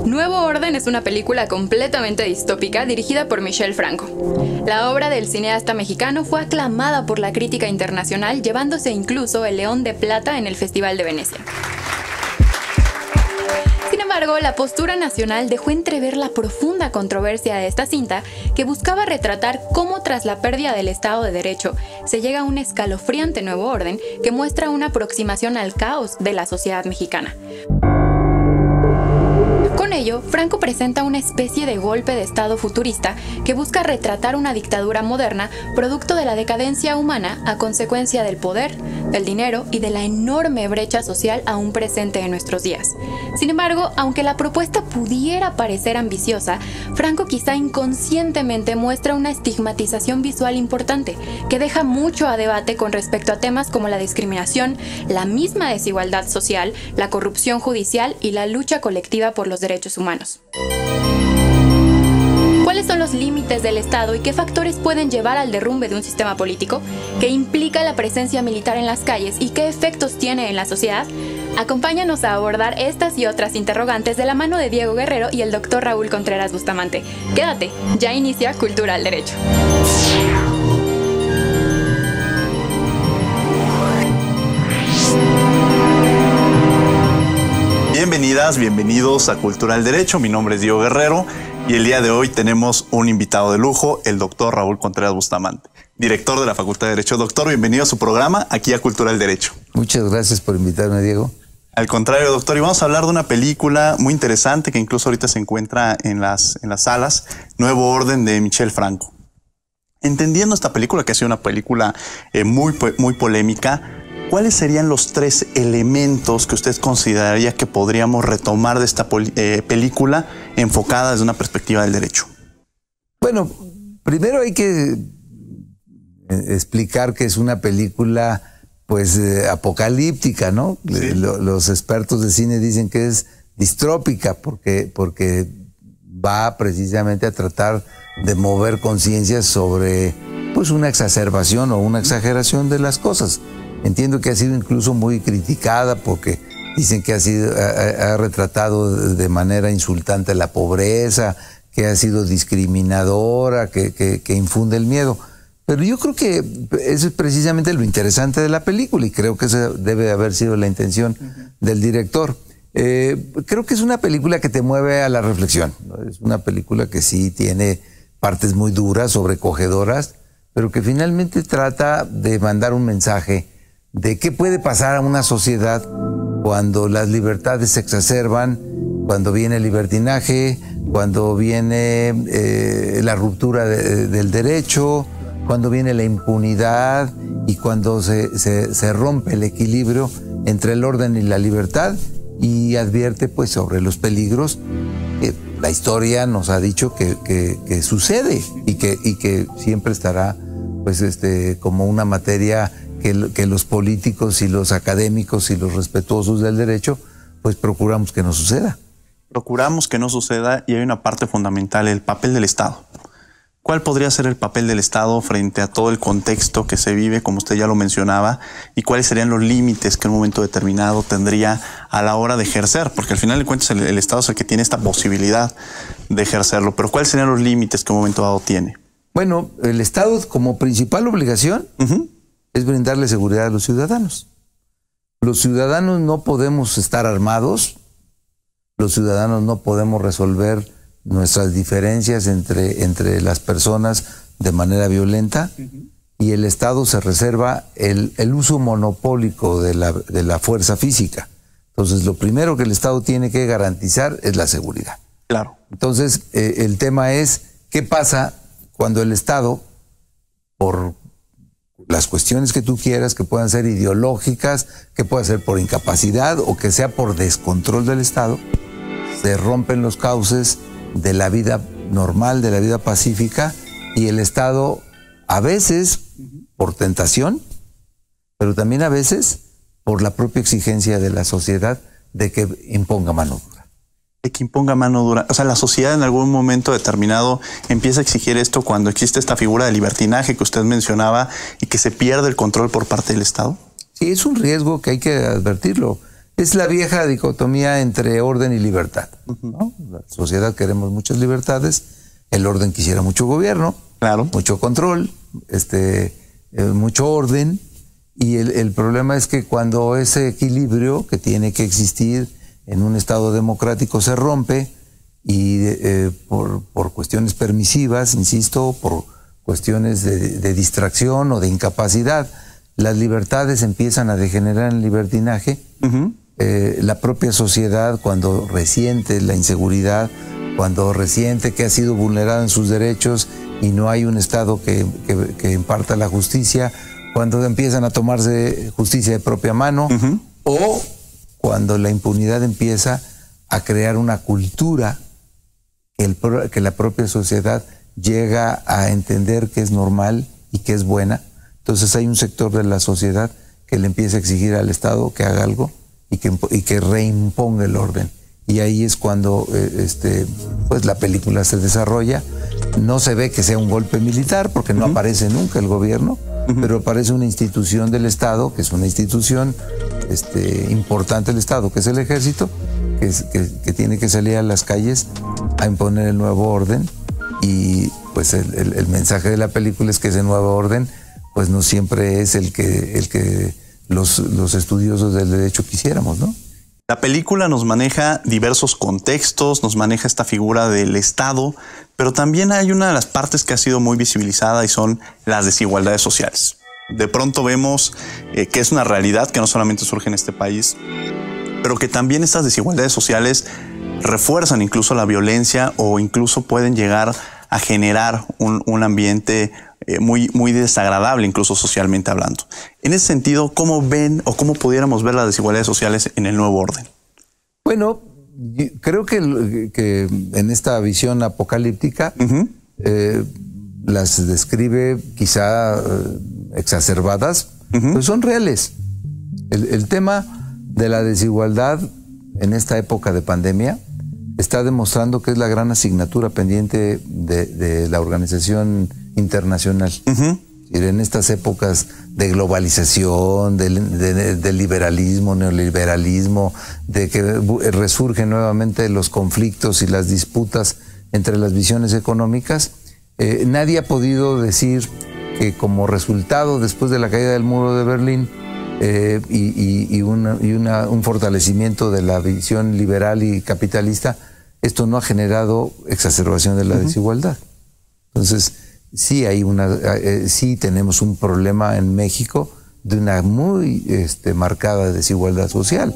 Nuevo Orden es una película completamente distópica dirigida por Michel Franco. La obra del cineasta mexicano fue aclamada por la crítica internacional, llevándose incluso el León de Plata en el Festival de Venecia. Sin embargo, la postura nacional dejó entrever la profunda controversia de esta cinta, que buscaba retratar cómo tras la pérdida del Estado de Derecho se llega a un escalofriante nuevo orden que muestra una aproximación al caos de la sociedad mexicana. Con ello, Franco presenta una especie de golpe de estado futurista que busca retratar una dictadura moderna producto de la decadencia humana a consecuencia del poder, del dinero y de la enorme brecha social aún presente en nuestros días. Sin embargo, aunque la propuesta pudiera parecer ambiciosa, Franco quizá inconscientemente muestra una estigmatización visual importante que deja mucho a debate con respecto a temas como la discriminación, la misma desigualdad social, la corrupción judicial y la lucha colectiva por los derechos humanos. ¿Cuáles son los límites del Estado y qué factores pueden llevar al derrumbe de un sistema político? ¿Qué implica la presencia militar en las calles y qué efectos tiene en la sociedad? Acompáñanos a abordar estas y otras interrogantes de la mano de Diego Guerrero y el Dr. Raúl Contreras Bustamante. Quédate, ya inicia Cultura al Derecho. Bienvenidas, bienvenidos a Cultura al Derecho. Mi nombre es Diego Guerrero y el día de hoy tenemos un invitado de lujo, el doctor Raúl Contreras Bustamante, director de la Facultad de Derecho. Doctor, bienvenido a su programa, aquí a Cultura al Derecho. Muchas gracias por invitarme, Diego. Al contrario, doctor, y vamos a hablar de una película muy interesante que incluso ahorita se encuentra en las salas, Nuevo Orden, de Michel Franco. Entendiendo esta película, que ha sido una película muy polémica, ¿cuáles serían los 3 elementos que usted consideraría que podríamos retomar de esta película enfocada desde una perspectiva del derecho? Bueno, primero hay que explicar que es una película pues apocalíptica, ¿no? Sí. Los expertos de cine dicen que es distrópica porque va precisamente a tratar de mover conciencias sobre pues una exacerbación o una exageración de las cosas. Entiendo que ha sido incluso muy criticada porque dicen que ha retratado de manera insultante la pobreza, que ha sido discriminadora, que infunde el miedo. Pero yo creo que eso es precisamente lo interesante de la película y creo que esa debe haber sido la intención del director. Creo que es una película que te mueve a la reflexión, ¿no? Es una película que sí tiene partes muy duras, sobrecogedoras, pero que finalmente trata de mandar un mensaje de qué puede pasar a una sociedad cuando las libertades se exacerban, cuando viene el libertinaje, cuando viene la ruptura del derecho, cuando viene la impunidad y cuando se rompe el equilibrio entre el orden y la libertad, y advierte pues sobre los peligros que la historia nos ha dicho que sucede y que siempre estará pues como una materia que los políticos y los académicos y los respetuosos del derecho pues procuramos que no suceda. Procuramos que no suceda, y hay una parte fundamental, el papel del Estado. ¿Cuál podría ser el papel del Estado frente a todo el contexto que se vive, como usted ya lo mencionaba, y cuáles serían los límites que en un momento determinado tendría a la hora de ejercer? Porque al final de cuentas el Estado es el que tiene esta posibilidad de ejercerlo, pero ¿cuáles serían los límites que en un momento dado tiene? Bueno, el Estado como principal obligación es brindarle seguridad a los ciudadanos. Los ciudadanos no podemos estar armados, los ciudadanos no podemos resolver nuestras diferencias entre las personas de manera violenta, y el Estado se reserva el uso monopólico de la fuerza física. Entonces, lo primero que el Estado tiene que garantizar es la seguridad. Claro. Entonces, el tema es, ¿qué pasa cuando el Estado, por las cuestiones que tú quieras, que puedan ser ideológicas, que pueda ser por incapacidad o que sea por descontrol del Estado, se rompen los cauces de la vida normal, de la vida pacífica, y el Estado a veces por tentación, pero también a veces por la propia exigencia de la sociedad de que imponga mano dura. De que imponga mano dura. O sea, la sociedad en algún momento determinado empieza a exigir esto cuando existe esta figura de libertinaje que usted mencionaba y que se pierde el control por parte del Estado. Sí, es un riesgo que hay que advertirlo. Es la vieja dicotomía entre orden y libertad, ¿no? La sociedad queremos muchas libertades, el orden quisiera mucho gobierno, claro, mucho control, mucho orden, y el problema es que cuando ese equilibrio que tiene que existir en un Estado democrático se rompe y por cuestiones permisivas, insisto, por cuestiones de distracción o de incapacidad, las libertades empiezan a degenerar en libertinaje. La propia sociedad, cuando resiente la inseguridad, cuando resiente que ha sido vulnerada en sus derechos y no hay un Estado que imparta la justicia, cuando empiezan a tomarse justicia de propia mano, o cuando la impunidad empieza a crear una cultura que la propia sociedad llega a entender que es normal y que es buena. Entonces hay un sector de la sociedad que le empieza a exigir al Estado que haga algo y que reimponga el orden. Y ahí es cuando pues la película se desarrolla. No se ve que sea un golpe militar porque no aparece nunca el gobierno, pero aparece una institución del Estado, que es una institución importante del Estado, que es el Ejército, que tiene que salir a las calles a imponer el nuevo orden. Y pues el mensaje de la película es que ese nuevo orden pues no siempre es el que los estudiosos del derecho quisiéramos, ¿no? La película nos maneja diversos contextos, nos maneja esta figura del Estado, pero también hay una de las partes que ha sido muy visibilizada y son las desigualdades sociales. De pronto vemos que es una realidad que no solamente surge en este país, pero que también estas desigualdades sociales refuerzan incluso la violencia o incluso pueden llegar a generar un ambiente muy desagradable, incluso socialmente hablando. En ese sentido, ¿cómo ven o cómo pudiéramos ver las desigualdades sociales en el nuevo orden? Bueno, creo que en esta visión apocalíptica las describe quizá exacerbadas, pero son reales. El tema de la desigualdad en esta época de pandemia está demostrando que es la gran asignatura pendiente de la organización internacional. En estas épocas de globalización, de liberalismo, neoliberalismo, de que resurgen nuevamente los conflictos y las disputas entre las visiones económicas, nadie ha podido decir que como resultado, después de la caída del muro de Berlín y un fortalecimiento de la visión liberal y capitalista, esto no ha generado exacerbación de la desigualdad. Entonces, sí tenemos un problema en México de una muy marcada desigualdad social.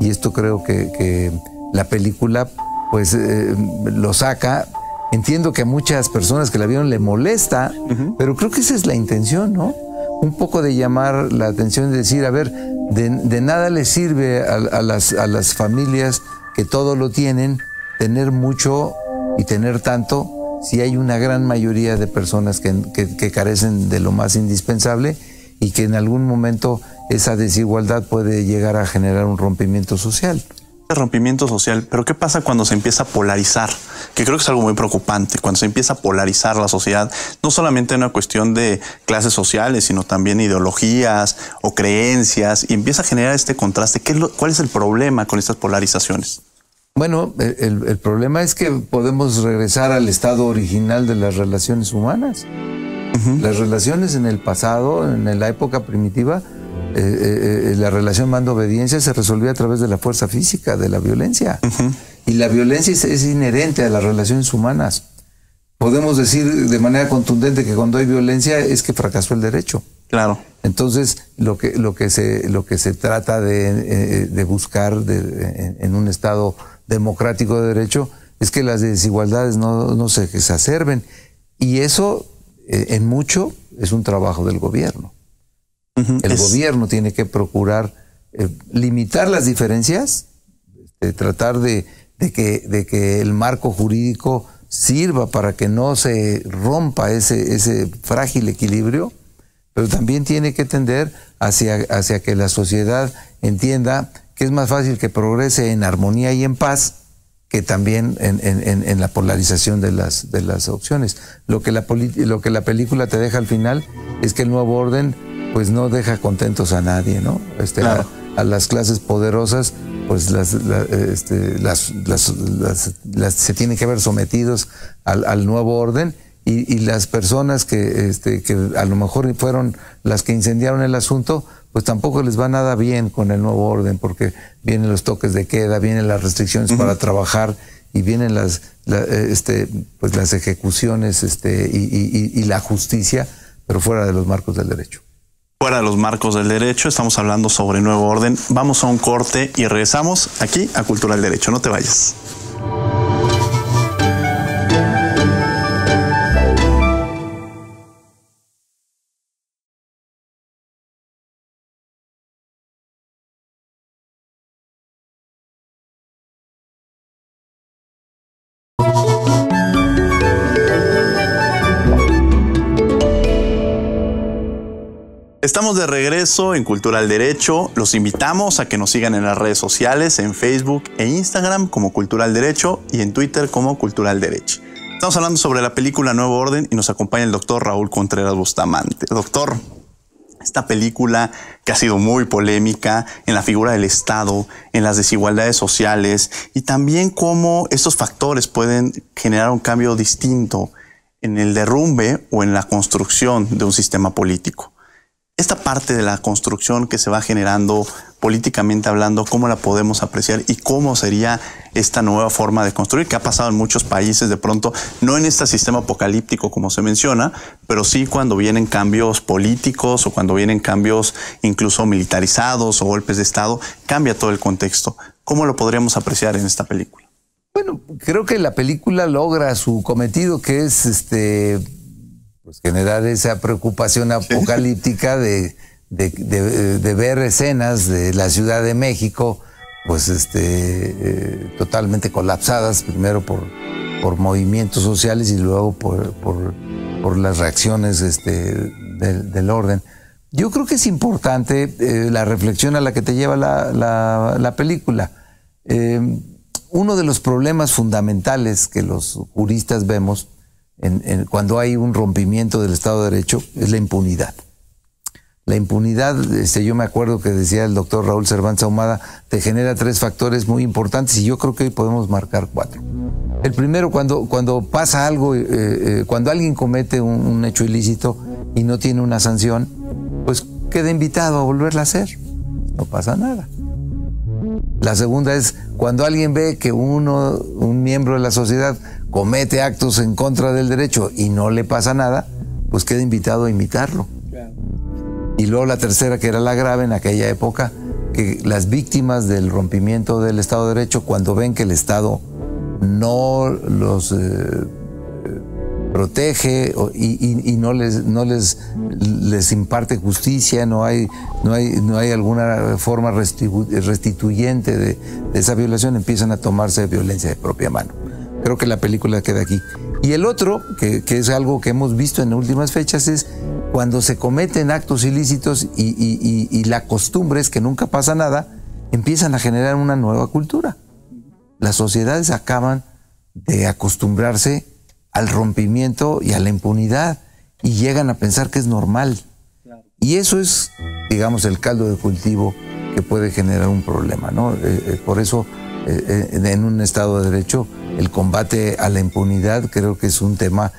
Y esto creo que la película pues lo saca. Entiendo que a muchas personas que la vieron le molesta, pero creo que esa es la intención, ¿no? Un poco de llamar la atención, de decir, a ver, de nada les sirve a las familias que todo lo tienen, tener mucho y tener tanto, si hay una gran mayoría de personas que carecen de lo más indispensable y que en algún momento esa desigualdad puede llegar a generar un rompimiento social. Rompimiento social, pero ¿qué pasa cuando se empieza a polarizar? Que creo que es algo muy preocupante, cuando se empieza a polarizar la sociedad, no solamente en una cuestión de clases sociales, sino también ideologías o creencias, y empieza a generar este contraste. ¿Cuál es el problema con estas polarizaciones? Bueno, el problema es que podemos regresar al estado original de las relaciones humanas. Las relaciones en el pasado, en la época primitiva, la relación mando-obediencia se resolvía a través de la fuerza física, de la violencia. Y la violencia es inherente a las relaciones humanas. Podemos decir de manera contundente que cuando hay violencia es que fracasó el derecho. Claro. Entonces, lo que se trata de buscar en un Estado democrático de derecho es que las desigualdades no se exacerben. Y eso, en mucho, es un trabajo del gobierno. El gobierno tiene que procurar limitar las diferencias, tratar de que el marco jurídico sirva para que no se rompa ese frágil equilibrio, pero también tiene que tender hacia que la sociedad entienda que es más fácil que progrese en armonía y en paz que también en la polarización de las opciones. Lo que la película te deja al final es que el nuevo orden pues no deja contentos a nadie, ¿no? Claro. A las clases poderosas pues se tienen que ver sometidos al nuevo orden, y las personas que a lo mejor fueron las que incendiaron el asunto, pues tampoco les va nada bien con el nuevo orden, porque vienen los toques de queda, vienen las restricciones para trabajar, y vienen las ejecuciones y la justicia, pero fuera de los marcos del derecho. Fuera de los marcos del derecho, estamos hablando sobre nuevo orden. Vamos a un corte y regresamos aquí a Cultura del Derecho. No te vayas. Estamos de regreso en Cultura del Derecho. Los invitamos a que nos sigan en las redes sociales, en Facebook e Instagram como Cultura del Derecho y en Twitter como Cultura del Derecho. Estamos hablando sobre la película Nuevo Orden y nos acompaña el doctor Raúl Contreras Bustamante. Doctor, esta película que ha sido muy polémica en la figura del Estado, en las desigualdades sociales y también cómo estos factores pueden generar un cambio distinto en el derrumbe o en la construcción de un sistema político. Esta parte de la construcción que se va generando políticamente hablando, ¿cómo la podemos apreciar y cómo sería esta nueva forma de construir que ha pasado en muchos países de pronto, no en este sistema apocalíptico como se menciona, pero sí cuando vienen cambios políticos o cuando vienen cambios incluso militarizados o golpes de Estado, cambia todo el contexto? ¿Cómo lo podríamos apreciar en esta película? Bueno, creo que la película logra su cometido, que es pues generar esa preocupación apocalíptica de ver escenas de la Ciudad de México, pues totalmente colapsadas, primero por movimientos sociales y luego por las reacciones del orden. Yo creo que es importante la reflexión a la que te lleva la película. Uno de los problemas fundamentales que los juristas vemos cuando hay un rompimiento del Estado de Derecho es la impunidad. La impunidad, yo me acuerdo que decía el doctor Raúl Cervantes Ahumada, te genera 3 factores muy importantes y yo creo que hoy podemos marcar 4. El primero, cuando pasa algo, cuando alguien comete un hecho ilícito y no tiene una sanción, pues queda invitado a volverla a hacer. No pasa nada. La segunda es cuando alguien ve que un miembro de la sociedad comete actos en contra del derecho y no le pasa nada, pues queda invitado a imitarlo. Claro. Y luego la tercera, que era la grave en aquella época, que las víctimas del rompimiento del Estado de Derecho, cuando ven que el Estado no los protege y no les imparte justicia, no hay alguna forma restituyente de esa violación, empiezan a tomarse violencia de propia mano. Creo que la película queda aquí. Y el otro, que es algo que hemos visto en últimas fechas, es cuando se cometen actos ilícitos y la costumbre es que nunca pasa nada, empiezan a generar una nueva cultura. Las sociedades acaban de acostumbrarse al rompimiento y a la impunidad y llegan a pensar que es normal. Y eso es, digamos, el caldo de cultivo que puede generar un problema, ¿no? Por eso, en un Estado de Derecho, el combate a la impunidad creo que es un tema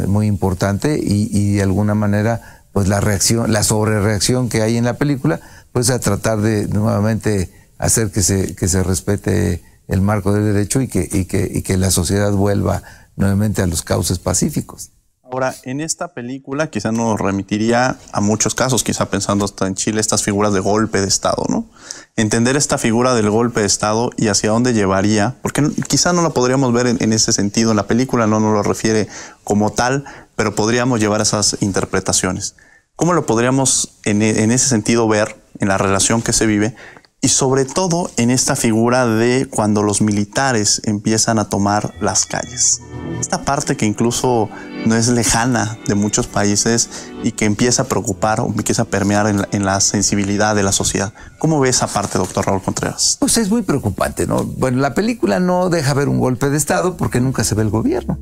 muy importante y de alguna manera, pues la sobrereacción que hay en la película, pues a tratar de nuevamente hacer que se respete el marco del derecho y que la sociedad vuelva nuevamente a los cauces pacíficos. Ahora, en esta película quizá nos remitiría a muchos casos, quizá pensando hasta en Chile, estas figuras de golpe de Estado, ¿no? Entender esta figura del golpe de Estado y hacia dónde llevaría, porque quizá no la podríamos ver en ese sentido, en la película no nos lo refiere como tal, pero podríamos llevar esas interpretaciones. ¿Cómo lo podríamos en ese sentido ver en la relación que se vive? Y sobre todo en esta figura de cuando los militares empiezan a tomar las calles. Esta parte que incluso no es lejana de muchos países y que empieza a preocupar o empieza a permear en la sensibilidad de la sociedad. ¿Cómo ve esa parte, doctor Raúl Contreras? Pues es muy preocupante, ¿no? Bueno, la película no deja ver un golpe de Estado porque nunca se ve el gobierno.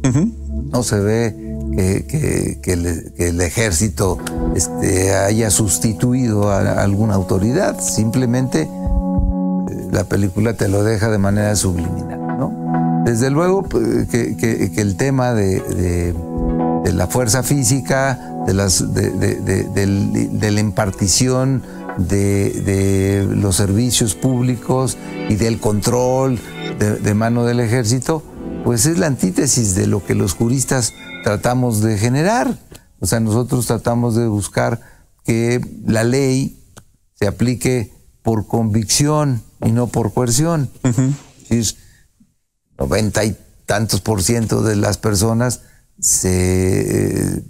No se ve que el ejército haya sustituido a alguna autoridad. Simplemente la película te lo deja de manera subliminal, ¿no? Desde luego que el tema de la fuerza física, de la impartición de los servicios públicos y del control de mano del ejército, pues es la antítesis de lo que los juristas tratamos de generar. O sea, nosotros tratamos de buscar que la ley se aplique por convicción y no por coerción. Es 90 y tantos % de las personas se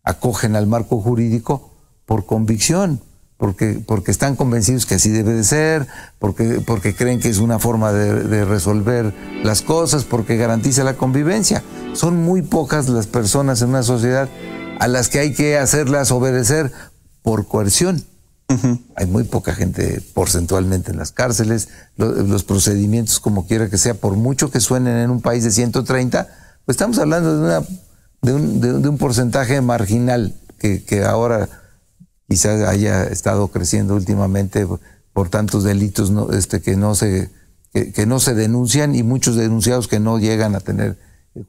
acogen al marco jurídico por convicción, porque están convencidos que así debe de ser, porque creen que es una forma de resolver las cosas, porque garantiza la convivencia. Son muy pocas las personas en una sociedad a las que hay que hacerlas obedecer por coerción. Hay muy poca gente porcentualmente en las cárceles. Los procedimientos, como quiera que sea, por mucho que suenen en un país de 130, pues estamos hablando de un porcentaje marginal que ahora quizás haya estado creciendo últimamente por tantos delitos que no se denuncian, y muchos denunciados que no llegan a tener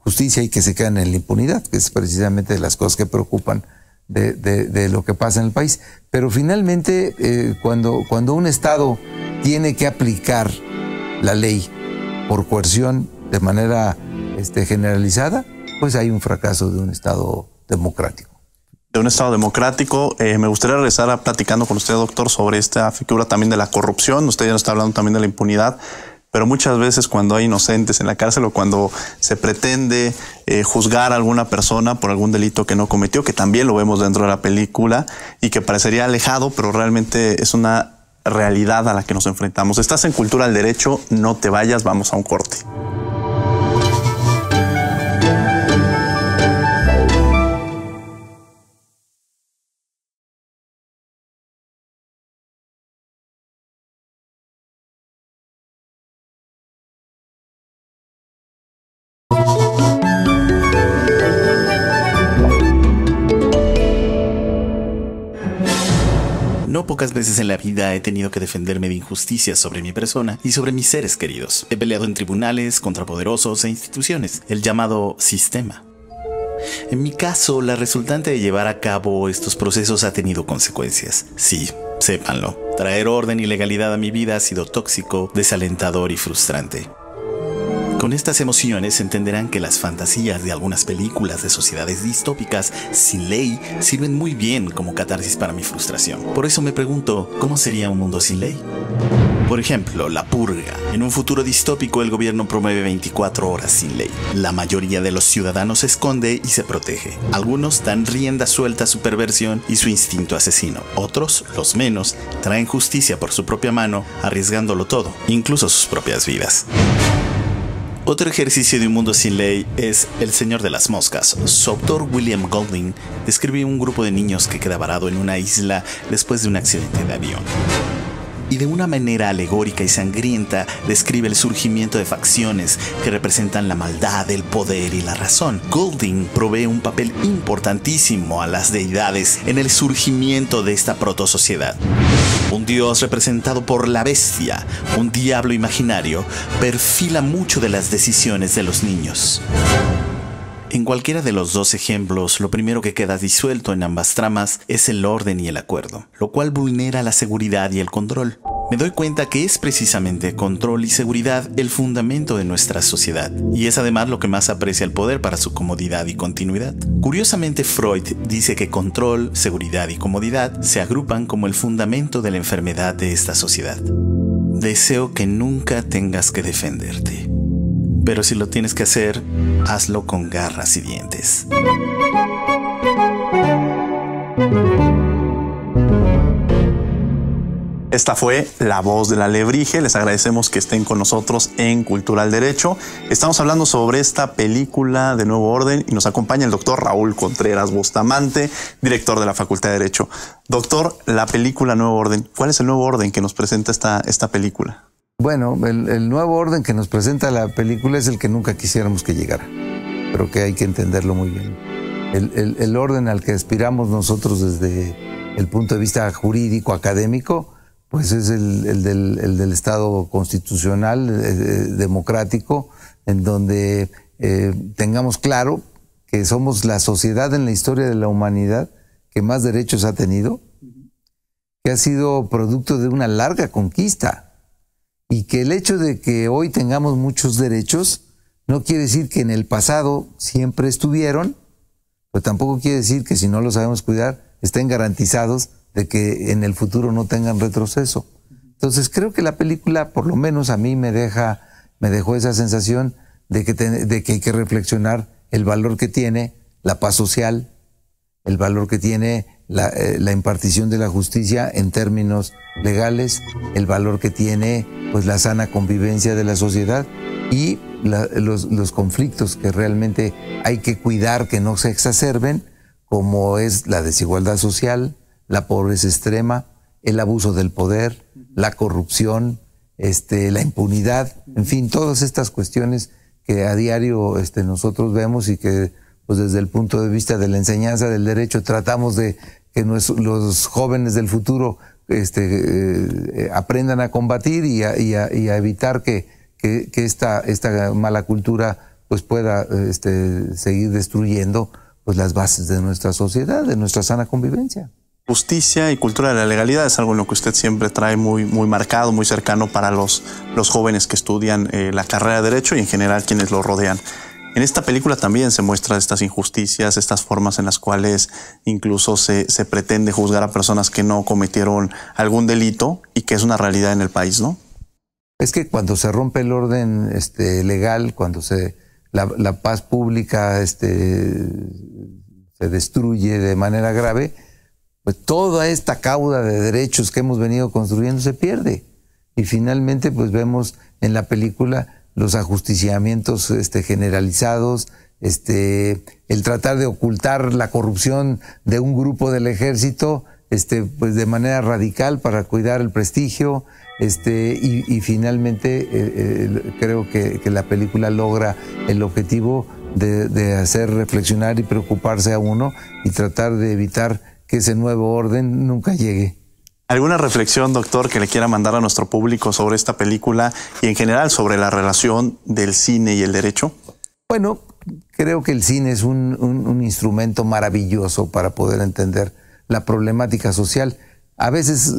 justicia y que se quedan en la impunidad, que es precisamente de las cosas que preocupan de lo que pasa en el país. Pero finalmente, cuando un Estado tiene que aplicar la ley por coerción de manera generalizada, pues hay un fracaso de un Estado democrático. De un Estado democrático. Me gustaría regresar platicando con usted, doctor, sobre esta figura también de la corrupción. Usted ya nos está hablando también de la impunidad, pero muchas veces cuando hay inocentes en la cárcel o cuando se pretende juzgar a alguna persona por algún delito que no cometió, que también lo vemos dentro de la película y que parecería alejado, pero realmente es una realidad a la que nos enfrentamos. Estás en Cultura al Derecho, no te vayas, vamos a un corte. No pocas veces en la vida he tenido que defenderme de injusticias sobre mi persona y sobre mis seres queridos. He peleado en tribunales, contra poderosos e instituciones, el llamado sistema. En mi caso, la resultante de llevar a cabo estos procesos ha tenido consecuencias. Sí, sépanlo. Traer orden y legalidad a mi vida ha sido tóxico, desalentador y frustrante. Con estas emociones entenderán que las fantasías de algunas películas de sociedades distópicas sin ley sirven muy bien como catarsis para mi frustración. Por eso me pregunto, ¿cómo sería un mundo sin ley? Por ejemplo, La Purga. En un futuro distópico, el gobierno promueve 24 horas sin ley. La mayoría de los ciudadanos se esconde y se protege. Algunos dan rienda suelta a su perversión y su instinto asesino. Otros, los menos, traen justicia por su propia mano, arriesgándolo todo, incluso sus propias vidas. Otro ejercicio de un mundo sin ley es El Señor de las Moscas. Su autor, William Golding, describe un grupo de niños que queda varado en una isla después de un accidente de avión. Y de una manera alegórica y sangrienta describe el surgimiento de facciones que representan la maldad, el poder y la razón. Golding provee un papel importantísimo a las deidades en el surgimiento de esta protosociedad. Un dios representado por la bestia, un diablo imaginario, perfila mucho de las decisiones de los niños. En cualquiera de los dos ejemplos, lo primero que queda disuelto en ambas tramas es el orden y el acuerdo, lo cual vulnera la seguridad y el control. Me doy cuenta que es precisamente control y seguridad el fundamento de nuestra sociedad, y es además lo que más aprecia el poder para su comodidad y continuidad. Curiosamente, Freud dice que control, seguridad y comodidad se agrupan como el fundamento de la enfermedad de esta sociedad. Deseo que nunca tengas que defenderte. Pero si lo tienes que hacer, hazlo con garras y dientes. Esta fue La Voz del Alebrije. Les agradecemos que estén con nosotros en Cultura al Derecho. Estamos hablando sobre esta película de Nuevo Orden y nos acompaña el doctor Raúl Contreras Bustamante, director de la Facultad de Derecho. Doctor, la película Nuevo Orden, ¿cuál es el nuevo orden que nos presenta esta película? Bueno, el nuevo orden que nos presenta la película es el que nunca quisiéramos que llegara, pero que hay que entenderlo muy bien. El orden al que aspiramos nosotros desde el punto de vista jurídico, académico, pues es el del Estado constitucional, democrático, en donde tengamos claro que somos la sociedad en la historia de la humanidad que más derechos ha tenido, que ha sido producto de una larga conquista, y que el hecho de que hoy tengamos muchos derechos no quiere decir que en el pasado siempre estuvieron, pero tampoco quiere decir que si no los sabemos cuidar estén garantizados de que en el futuro no tengan retroceso. Entonces creo que la película, por lo menos a mí, me dejó esa sensación de que hay que reflexionar el valor que tiene la paz social, el valor que tiene la impartición de la justicia en términos legales, el valor que tiene pues la sana convivencia de la sociedad y los conflictos que realmente hay que cuidar que no se exacerben, como es la desigualdad social, la pobreza extrema, el abuso del poder, la corrupción, la impunidad, en fin, todas estas cuestiones que a diario nosotros vemos y que pues desde el punto de vista de la enseñanza del derecho tratamos de que los jóvenes del futuro aprendan a combatir y a evitar que esta mala cultura pues pueda seguir destruyendo pues las bases de nuestra sociedad, de nuestra sana convivencia. Justicia y cultura de la legalidad es algo en lo que usted siempre trae muy marcado, muy cercano para los jóvenes que estudian la carrera de Derecho y en general quienes lo rodean. En esta película también se muestran estas injusticias, estas formas en las cuales incluso se pretende juzgar a personas que no cometieron algún delito y que es una realidad en el país, ¿no? Es que cuando se rompe el orden legal, cuando la paz pública se destruye de manera grave, pues toda esta cauda de derechos que hemos venido construyendo se pierde. Y finalmente pues vemos en la película los ajusticiamientos generalizados, el tratar de ocultar la corrupción de un grupo del ejército pues de manera radical para cuidar el prestigio, y finalmente creo que la película logra el objetivo de hacer reflexionar y preocuparse a uno y tratar de evitar que ese nuevo orden nunca llegue. ¿Alguna reflexión, doctor, que le quiera mandar a nuestro público sobre esta película y en general sobre la relación del cine y el derecho? Bueno, creo que el cine es un instrumento maravilloso para poder entender la problemática social. A veces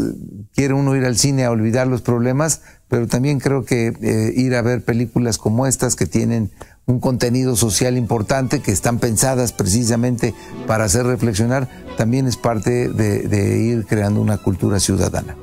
quiere uno ir al cine a olvidar los problemas, pero también creo que ir a ver películas como estas que tienen un contenido social importante, que están pensadas precisamente para hacer reflexionar, también es parte de ir creando una cultura ciudadana.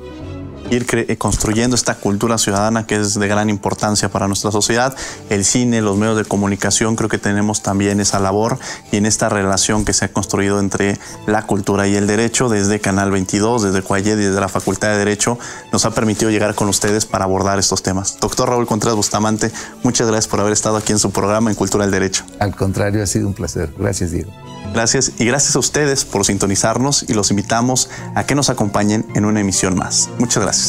Ir construyendo esta cultura ciudadana que es de gran importancia para nuestra sociedad. El cine, los medios de comunicación, creo que tenemos también esa labor, y en esta relación que se ha construido entre la cultura y el derecho desde Canal 22, desde Coayed y desde la Facultad de Derecho, nos ha permitido llegar con ustedes para abordar estos temas. Doctor Raúl Contreras Bustamante, muchas gracias por haber estado aquí en su programa en Cultura del Derecho. Al contrario, ha sido un placer. Gracias, Diego. Gracias, y gracias a ustedes por sintonizarnos, y los invitamos a que nos acompañen en una emisión más. Muchas gracias.